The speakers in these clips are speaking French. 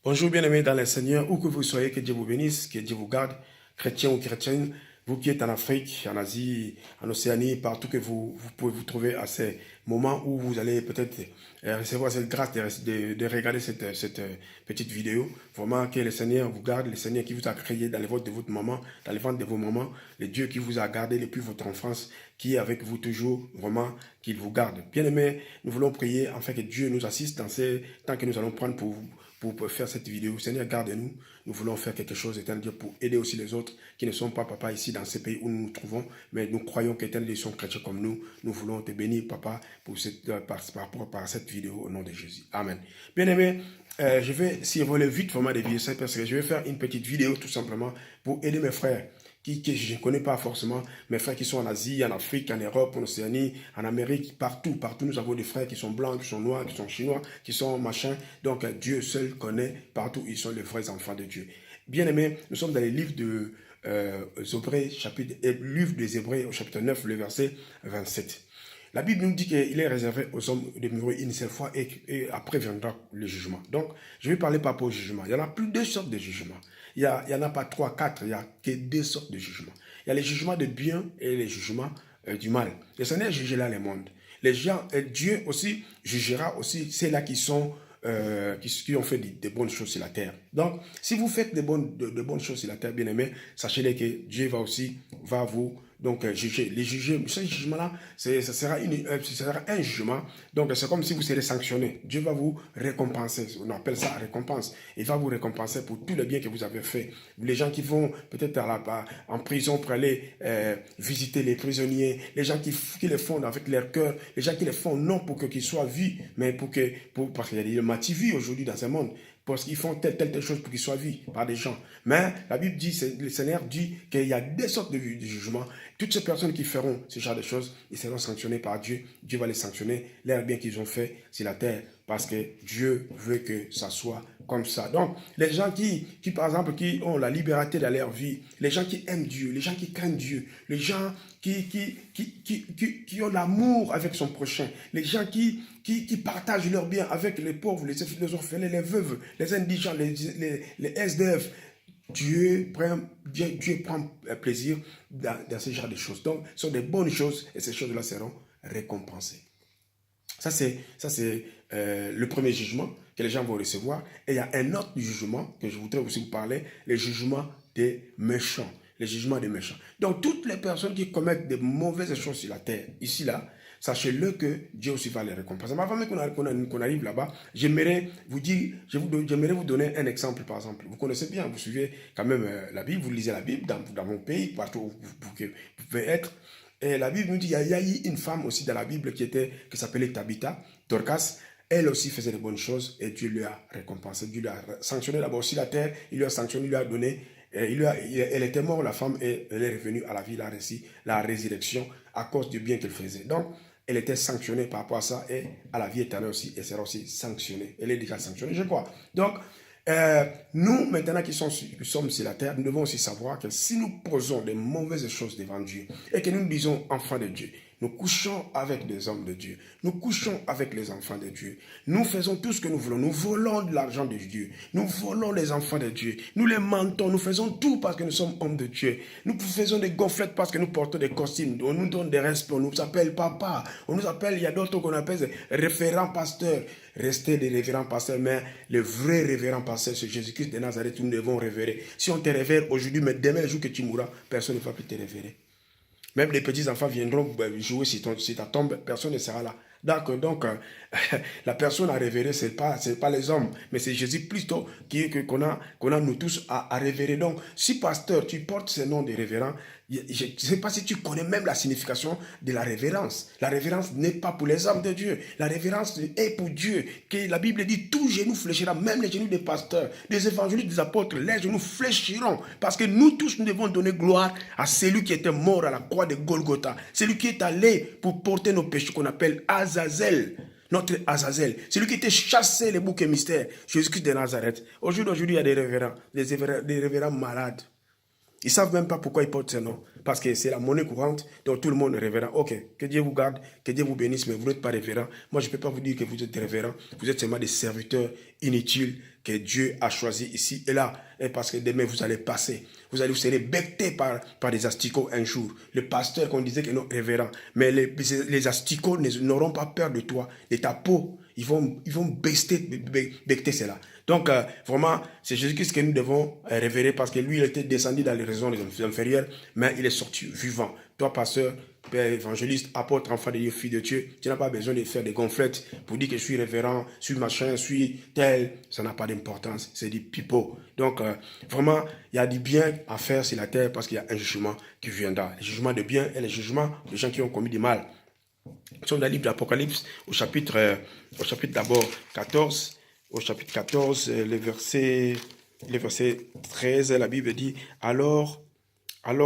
Bonjour bien-aimés dans le Seigneur, où que vous soyez, que Dieu vous bénisse, que Dieu vous garde, chrétiens ou chrétiennes, vous qui êtes en Afrique, en Asie, en Océanie, partout que vous pouvez vous trouver à ces moments où vous allez peut-être recevoir cette grâce de regarder cette petite vidéo. Vraiment que le Seigneur vous garde, le Seigneur qui vous a créé dans le ventre de votre maman, dans le ventre de vos mamans, le Dieu qui vous a gardé depuis votre enfance, qui est avec vous toujours, vraiment qu'il vous garde. Bien-aimés, nous voulons prier afin que Dieu nous assiste dans ces temps que nous allons prendre pour faire cette vidéo. Seigneur, garde-nous. Nous voulons faire quelque chose, éternel Dieu, pour aider aussi les autres qui ne sont pas, papa, ici dans ces pays où nous nous trouvons. Mais nous croyons qu'éternel Dieu sont chrétiens comme nous. Nous voulons te bénir, papa, par cette vidéo au nom de Jésus. Amen. Bien-aimés, je vais survoler vite vraiment des vidéos parce que je vais faire une petite vidéo tout simplement pour aider mes frères que je ne connais pas forcément, mes frères qui sont en Asie, en Afrique, en Europe, en Océanie, en Amérique, partout, nous avons des frères qui sont blancs, qui sont noirs, qui sont chinois, qui sont machins. Donc Dieu seul connaît partout, ils sont les vrais enfants de Dieu. Bien aimés, nous sommes dans les livres de livre des Hébreux au chapitre 9, le verset 27. La Bible nous dit qu'il est réservé aux hommes de mourir une seule fois et après viendra le jugement. Donc, je vais parler par rapport au jugement. Il y en a plus de deux sortes de jugements. Il n'y en a pas trois, quatre, il n'y a que deux sortes de jugements. Il y a les jugements de bien et les jugements du mal. Le Seigneur jugera les mondes. Les gens, Dieu aussi jugera aussi ceux-là qui sont qui ont fait de bonnes choses sur la terre. Donc, si vous faites de bonnes choses sur la terre, bien aimé, sachez que Dieu va vous juger. Les juger, ce jugement-là, ça sera un jugement. Donc, c'est comme si vous serez sanctionné. Dieu va vous récompenser. On appelle ça récompense. Il va vous récompenser pour tout le bien que vous avez fait. Les gens qui vont peut-être en prison pour aller visiter les prisonniers, les gens qui le font avec leur cœur, les gens qui le font non pour qu'ils soient vus, mais parce qu'il y a des mativis aujourd'hui dans ce monde, parce qu'ils font telle chose pour qu'ils soient vus par des gens. Mais la Bible dit, le Seigneur dit qu'il y a des sortes de jugements. Toutes ces personnes qui feront ce genre de choses, ils seront sanctionnés par Dieu. Dieu va les sanctionner, l'air bien qu'ils ont fait sur la terre, parce que Dieu veut que ça soit comme ça. Donc, les gens qui par exemple, qui ont la liberté dans leur vie, les gens qui aiment Dieu, les gens qui craignent Dieu, les gens qui ont l'amour avec son prochain, les gens qui partagent leurs biens avec les pauvres, les orphelins, les veuves, les indigents, les SDF. Dieu prend plaisir dans ce genre de choses. Donc, ce sont des bonnes choses et ces choses-là seront récompensées. Ça, c'est le premier jugement que les gens vont recevoir. Et il y a un autre jugement que je voudrais aussi vous parler, le jugement des méchants. Les jugements des méchants. Donc, toutes les personnes qui commettent de mauvaises choses sur la terre, ici, là, sachez-le que Dieu aussi va les récompenser. Mais avant même qu'on arrive là-bas, j'aimerais vous donner un exemple, par exemple. Vous connaissez bien, vous suivez quand même la Bible, vous lisez la Bible dans mon pays, partout où vous pouvez être. Et la Bible nous dit, il y a eu une femme aussi dans la Bible qui s'appelait Tabitha, Dorcas. Elle aussi faisait de bonnes choses et Dieu lui a récompensé. Dieu lui a sanctionné d'abord aussi la terre, il lui a sanctionné, il lui a donné. Elle était morte, la femme, et elle est revenue à la vie, la résurrection, à cause du bien qu'elle faisait. Donc, elle était sanctionnée par rapport à ça, et à la vie éternelle aussi, elle sera aussi sanctionnée. Elle est déjà sanctionnée, je crois. Donc, nous, maintenant qui sommes sur la terre, nous devons aussi savoir que si nous posons de mauvaises choses devant Dieu, et que nous disons enfants de Dieu, nous couchons avec des hommes de Dieu. Nous couchons avec les enfants de Dieu. Nous faisons tout ce que nous voulons. Nous volons de l'argent de Dieu. Nous volons les enfants de Dieu. Nous les mentons. Nous faisons tout parce que nous sommes hommes de Dieu. Nous faisons des gonflettes parce que nous portons des costumes. On nous donne des respects. On nous appelle papa. On nous appelle, il y a d'autres qu'on appelle référents pasteurs. Restez des révérends pasteurs, mais le vrai révérend pasteur, c'est Jésus-Christ de Nazareth, nous devons révérer. Si on te révère aujourd'hui, mais demain, le jour que tu mourras, personne ne va plus te révérer. Même les petits-enfants viendront jouer sur ta tombe, personne ne sera là. Donc la personne à révérer, ce n'est pas les hommes, mais c'est Jésus plutôt qu'on a nous tous à révérer. Donc, si pasteur, tu portes ce nom de révérend, je ne sais pas si tu connais même la signification de la révérence. La révérence n'est pas pour les hommes de Dieu. La révérence est pour Dieu. Que la Bible dit, tout genou fléchira, même les genoux des pasteurs, des évangélistes, des apôtres, les genoux fléchiront. Parce que nous tous, nous devons donner gloire à celui qui était mort à la croix de Golgotha. Celui qui est allé pour porter nos péchés, qu'on appelle Azazel. Notre Azazel, celui qui était chassé les boucs et mystères, Jésus-Christ de Nazareth. Aujourd'hui, il y a des révérends malades. Ils ne savent même pas pourquoi ils portent ce nom. Parce que c'est la monnaie courante, donc tout le monde est révérend. Ok, que Dieu vous garde, que Dieu vous bénisse, mais vous n'êtes pas révérend. Moi, je ne peux pas vous dire que vous êtes révérend. Vous êtes seulement des serviteurs inutiles que Dieu a choisis ici et là. Et parce que demain, vous allez passer. Vous serez bectés par des asticots un jour. Le pasteur qu'on disait que non, révérend. Mais les asticots n'auront pas peur de toi, de ta peau. Ils vont becter cela. Donc, vraiment, c'est Jésus-Christ que nous devons révérer parce que lui, il était descendu dans les régions inférieures, mais il est sorti vivant. Toi, pasteur, père, évangéliste, apôtre, enfant de Dieu, fille de Dieu, tu n'as pas besoin de faire des gonflettes pour dire que je suis révérend, je suis machin, je suis tel. Ça n'a pas d'importance. C'est du pipeau. Donc, vraiment, il y a du bien à faire sur la terre parce qu'il y a un jugement qui viendra. Le jugement de bien et le jugement des gens qui ont commis du mal. Nous sommes dans le livre d'Apocalypse, au chapitre d'abord 14. Au chapitre 14, le verset 13, la Bible dit, alors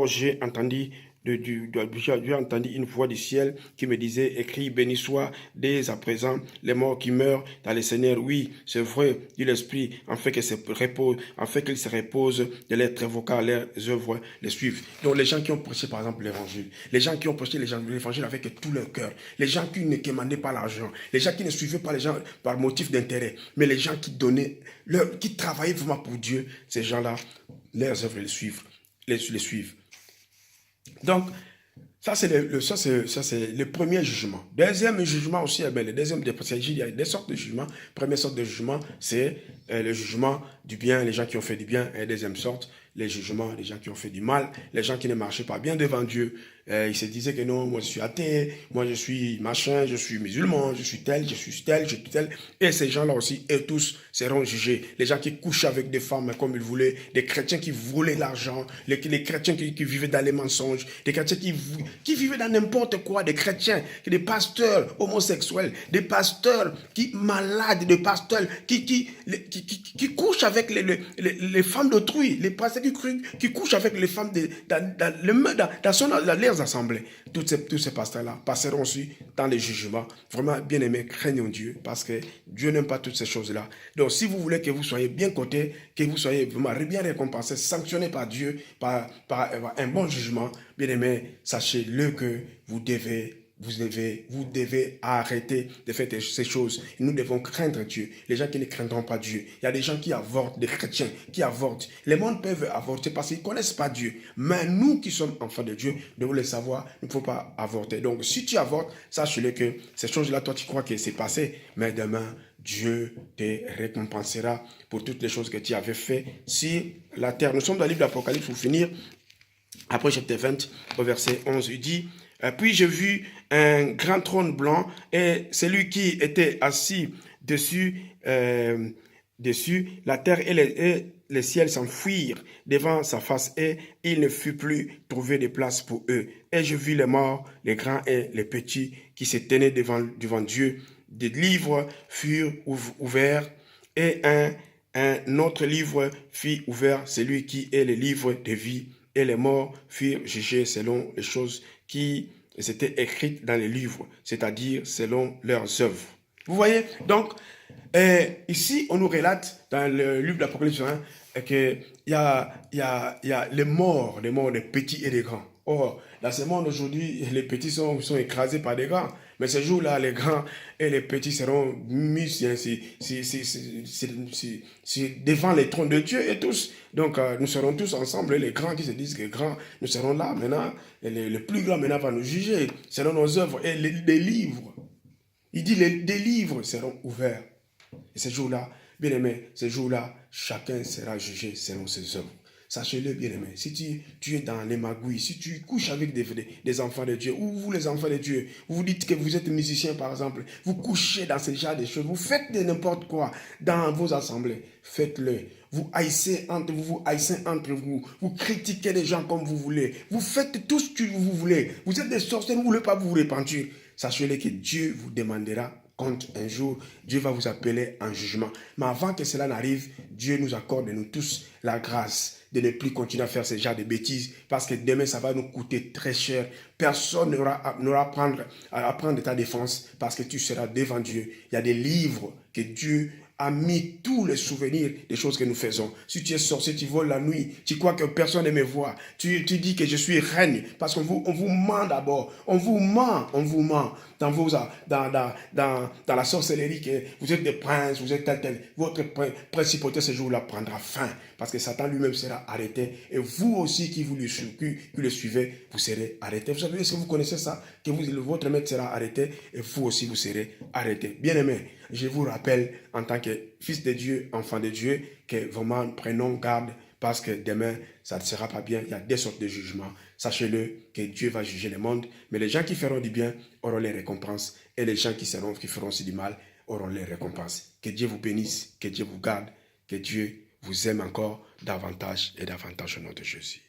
j'ai entendu une voix du ciel qui me disait, écris, béni soit dès à présent les morts qui meurent dans le Seigneur. Oui, c'est vrai, dit l'Esprit, en fait qu'ils se reposent de l'être évoquant leurs œuvres les suivent. Donc les gens qui ont prêché par exemple l'évangile, les gens qui ont prêché l'évangile avec tout leur cœur, les gens qui ne demandaient pas l'argent, les gens qui ne suivaient pas les gens par motif d'intérêt, mais les gens qui donnaient, qui travaillaient vraiment pour Dieu, ces gens-là, leurs œuvres les suivent. Donc, ça c'est le premier jugement. Deuxième jugement aussi, il y a des sortes de jugements. Première sorte de jugement, c'est le jugement du bien, les gens qui ont fait du bien. Et deuxième sorte, les jugements des gens qui ont fait du mal, les gens qui ne marchaient pas bien devant Dieu. Ils se disaient que non, moi je suis athée, moi je suis machin, je suis musulman, je suis tel, je suis tel, je suis tel. Et ces gens-là aussi, eux tous seront jugés. Les gens qui couchent avec des femmes comme ils voulaient, des chrétiens qui volaient l'argent, les chrétiens qui vivaient dans les mensonges, des chrétiens qui vivaient dans n'importe quoi, des chrétiens, des pasteurs homosexuels, des pasteurs malades, des pasteurs qui couchent avec les femmes d'autrui, les pasteurs qui couchent avec les femmes dans leurs assemblées. Tous ces pasteurs-là passeront aussi dans les jugements. Vraiment, bien aimés, craignons Dieu, parce que Dieu n'aime pas toutes ces choses-là. Donc, si vous voulez que vous soyez bien cotés, que vous soyez vraiment bien récompensés, sanctionnés par Dieu, par un bon jugement, bien aimés, sachez-le que vous devez arrêter de faire ces choses. Nous devons craindre Dieu. Les gens qui ne craindront pas Dieu. Il y a des gens qui avortent, des chrétiens qui avortent. Les mondes peuvent avorter parce qu'ils ne connaissent pas Dieu. Mais nous qui sommes enfants de Dieu, devons le savoir, il ne faut pas avorter. Donc si tu avortes, sache-le que ces choses-là, toi tu crois que c'est passé, mais demain, Dieu te récompensera pour toutes les choses que tu avais fait sur la terre. Nous sommes dans le livre d'Apocalypse pour finir. Après chapitre 20, au verset 11, il dit, puis j'ai vu un grand trône blanc et celui qui était assis dessus, la terre et les ciels s'enfuirent devant sa face et il ne fut plus trouvé de place pour eux. Et je vis les morts, les grands et les petits qui se tenaient devant Dieu. Des livres furent ouverts et un autre livre fut ouvert, celui qui est le livre de vie. Et les morts furent jugés selon les choses qui étaient écrites dans les livres, c'est-à-dire selon leurs œuvres. Vous voyez, donc, ici, on nous relate dans le livre de l'Apocalypse qu'il y a les morts des petits et des grands. Or, dans ce monde aujourd'hui, les petits sont écrasés par des grands. Mais ce jour-là, les grands et les petits seront mis devant les trônes de Dieu et tous. Donc, nous serons tous ensemble. Et les grands qui se disent que grands, nous serons là maintenant. Et le plus grand maintenant va nous juger selon nos œuvres. Et les livres, il dit des livres seront ouverts. Et ce jour-là, bien aimé, ce jour-là, chacun sera jugé selon ses œuvres. Sachez-le, bien-aimé, si tu es dans les magouilles, si tu couches avec des enfants de Dieu, ou vous les enfants de Dieu, vous vous dites que vous êtes musicien par exemple, vous couchez dans ce genre de choses, vous faites de n'importe quoi dans vos assemblées, faites-le. Vous haïssez entre vous, vous critiquez les gens comme vous voulez, vous faites tout ce que vous voulez, vous êtes des sorciers, vous ne voulez pas vous repentir. Sachez-le que Dieu vous demandera compte un jour, Dieu va vous appeler en jugement. Mais avant que cela n'arrive, Dieu nous accorde, nous tous, la grâce de ne plus continuer à faire ce genre de bêtises, parce que demain, ça va nous coûter très cher. Personne n'aura à prendre ta défense, parce que tu seras devant Dieu. Il y a des livres que Dieu a mis tous les souvenirs des choses que nous faisons. Si tu es sorcier, tu voles la nuit, tu crois que personne ne me voit, tu dis que je suis reine, parce qu'on on vous ment d'abord, on vous ment dans la sorcellerie, que vous êtes des princes, vous êtes tel. Votre principauté ce jour-là prendra fin, parce que Satan lui-même sera arrêté, et vous aussi qui le suivez, vous serez arrêté. Vous savez, est-ce que vous connaissez ça, que votre maître sera arrêté, et vous aussi vous serez arrêté. Bien aimé, je vous rappelle, en tant que fils de Dieu, enfant de Dieu, que vraiment prenons garde, parce que demain, ça ne sera pas bien. Il y a des sortes de jugements. Sachez-le que Dieu va juger le monde, mais les gens qui feront du bien auront les récompenses, et les gens qui feront aussi du mal auront les récompenses. Que Dieu vous bénisse, que Dieu vous garde, que Dieu vous aime encore davantage et davantage au nom de Jésus.